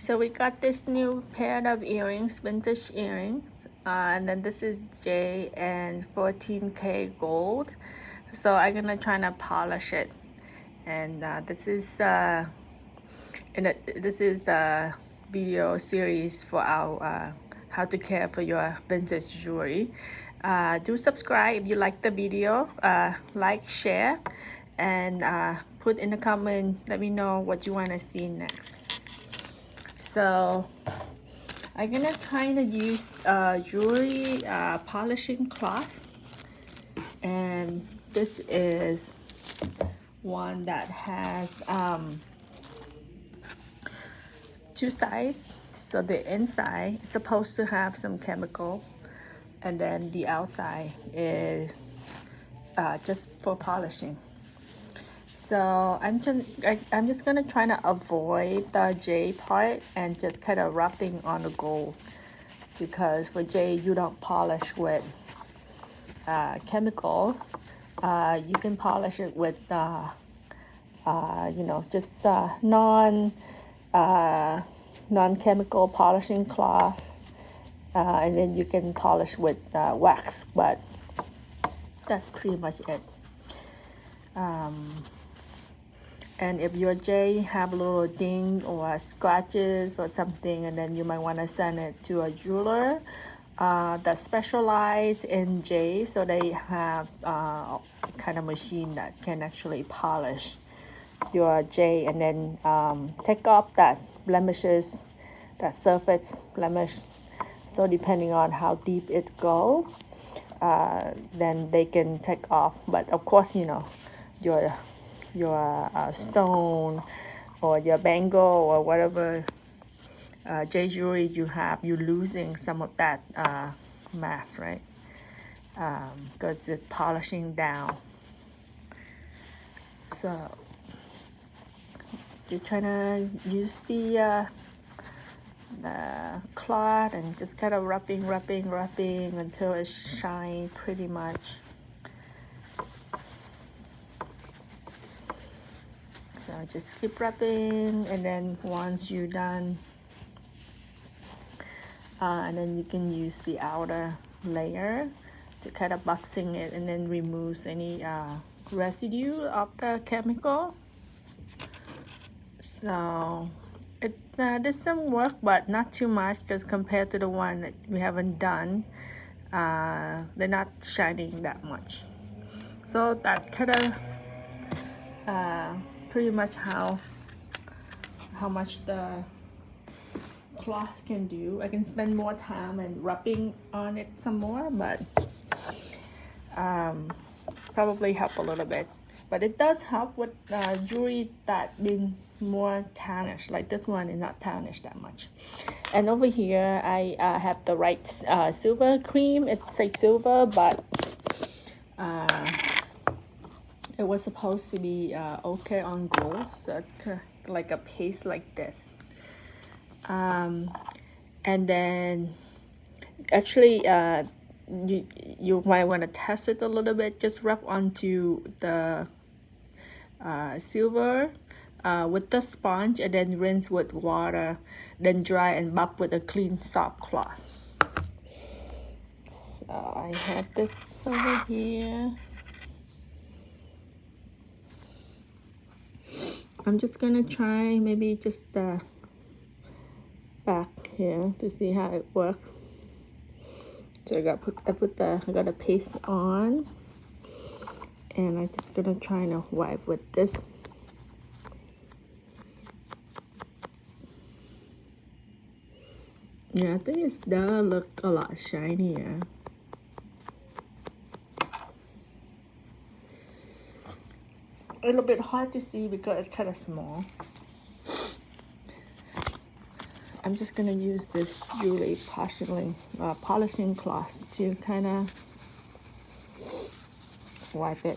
So we got this new pair of earrings, vintage earrings. And then this is J and 14K gold. So I'm gonna try to polish it. And this is a video series for our how to care for your vintage jewelry. Do subscribe if you like the video. Like, share, and put in the comment. Let me know what you want to see next. So I'm gonna kind of use jewelry polishing cloth, and this is one that has two sides. So the inside is supposed to have some chemical, and then the outside is just for polishing. So I'm just gonna try to avoid the J part and just kind of rubbing on the gold, because for J you don't polish with chemical. You can polish it with just non-chemical polishing cloth, and then you can polish with wax, but that's pretty much it. And if your J have a little ding or scratches or something, and then you might want to send it to a jeweler that specialize in J, so they have kind of machine that can actually polish your J and then take off that blemishes, that surface blemish. So depending on how deep it go, then they can take off. But of course, your stone or your bangle or whatever J jewelry you have, you're losing some of that mass, right? Because it's polishing down. So you're trying to use the cloth and just kind of rubbing until it shines pretty much. So just keep rubbing, and then once you're done, and then you can use the outer layer to kind of boxing it and then remove any residue of the chemical. So it did some work, but not too much, because compared to the one that we haven't done, they're not shining that much. So that kind of pretty much how much the cloth can do. I can spend more time and rubbing on it some more, but probably help a little bit. But it does help with jewelry that been more tarnished. Like this one is not tarnished that much. And over here I have the Wright silver cream. It's like silver, but it was supposed to be okay on gold, so it's kind of like a paste like this. And then actually you might want to test it a little bit. Just rub onto the silver with the sponge, and then rinse with water, then dry and buff with a clean soft cloth. So I have this over here. I'm just gonna try maybe just the back here to see how it works. So I got a paste on, and I'm just gonna try to wipe with this. Yeah, I think it does look a lot shinier. A little bit hard to see because it's kind of small. I'm just gonna use this jewelry polishing cloth to kind of wipe it.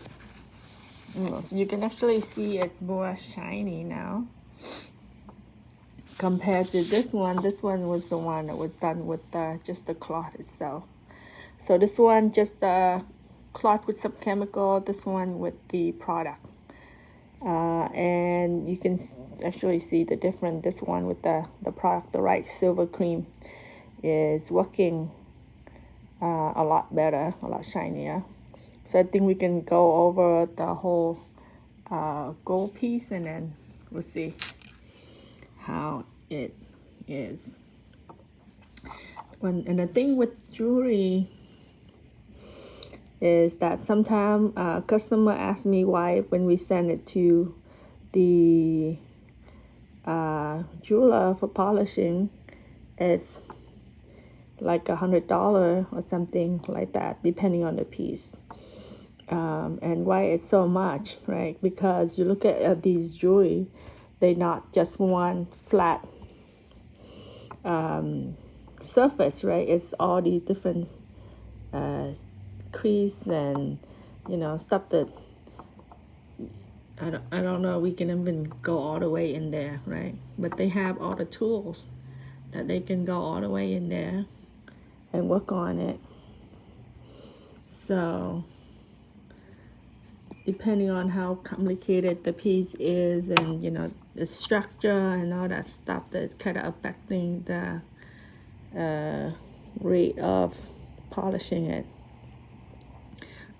So you can actually see it's more shiny now compared to this one. This one was the one that was done with just the cloth itself. So this one just the cloth with some chemical. This one with the product. And you can actually see the difference. This one with the product, the Wright silver cream, is working a lot better, a lot shinier. So I think we can go over the whole gold piece, and then we'll see how it is. And the thing with jewelry is that sometimes customer ask me why when we send it to the jeweler for polishing, it's like $100 or something like that, depending on the piece. And why it's so much, right? Because you look at these jewelry, they're not just one flat surface, right? It's all these different crease and stuff that I don't know we can even go all the way in there, right? But they have all the tools that they can go all the way in there and work on it. So depending on how complicated the piece is, and the structure and all that stuff, that's kind of affecting the rate of polishing it.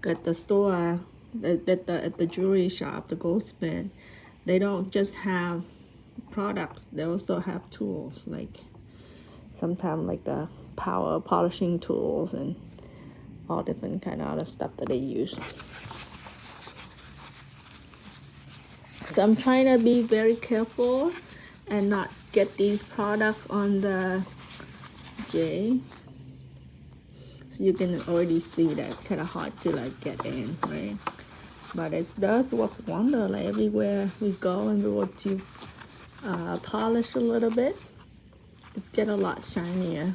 At the store, at the jewelry shop, the goldsmith, they don't just have products, they also have tools, like sometimes like the power polishing tools and all different kind of other stuff that they use. So I'm trying to be very careful and not get these products on the J. So you can already see that kind of hard to like get in, right? But it does work wonder. Like everywhere we go and we want to polish a little bit, it's get a lot shinier.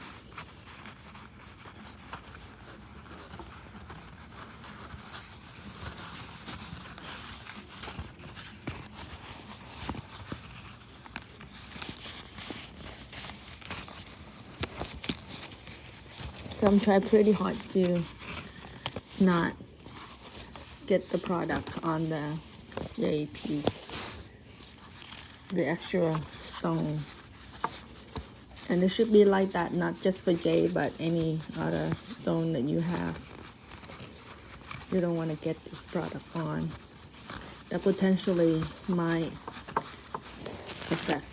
So I'm trying pretty hard to not get the product on the J piece, the actual stone. And it should be like that, not just for J, but any other stone that you have. You don't want to get this product on. That potentially might affect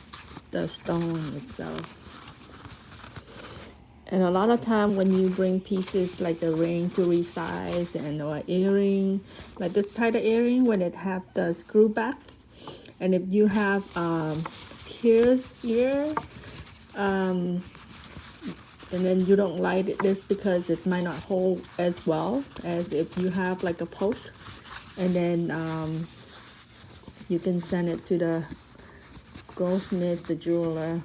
the stone itself. And a lot of time when you bring pieces like the ring to resize and or earring, like this type of earring when it have the screw back, and if you have pierced ear, and then you don't like this because it might not hold as well as if you have like a post, and then you can send it to the goldsmith, the jeweler,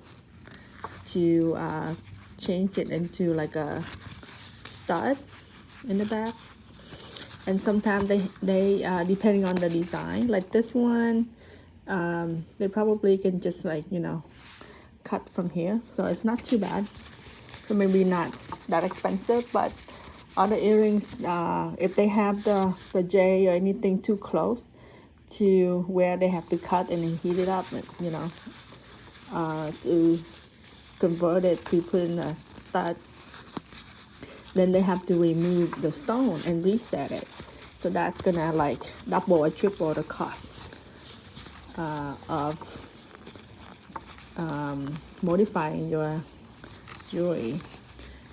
to change it into like a stud in the back. And sometimes they depending on the design, like this one, they probably can just like cut from here, so it's not too bad. So maybe not that expensive, but other earrings, if they have the J or anything too close to where they have to cut and then heat it up, to convert it to put in a stud, then they have to remove the stone and reset it. So that's gonna like double or triple the cost of modifying your jewelry.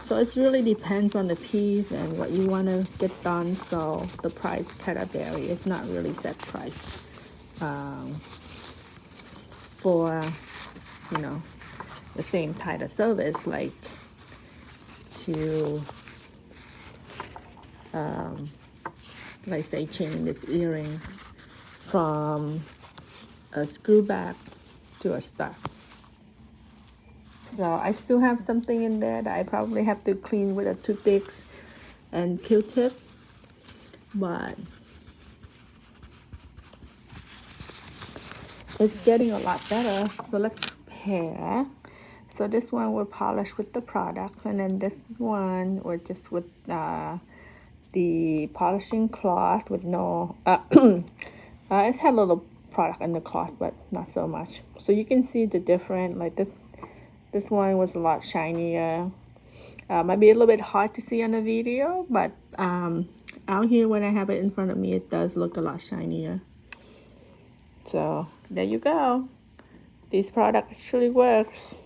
So it really depends on the piece and what you want to get done. So the price kind of vary. It's not really set price for the same type of service, like to like say change this earring from a screw back to a stud. So I still have something in there that I probably have to clean with a toothpicks and Q-tip, but it's getting a lot better. So let's compare. So this one will polish with the products, and then this one was just with the polishing cloth with no it had a little product in the cloth, but not so much. So you can see the different, like this one was a lot shinier. Might be a little bit hard to see on the video, but out here when I have it in front of me, it does look a lot shinier. So there you go. This product actually works.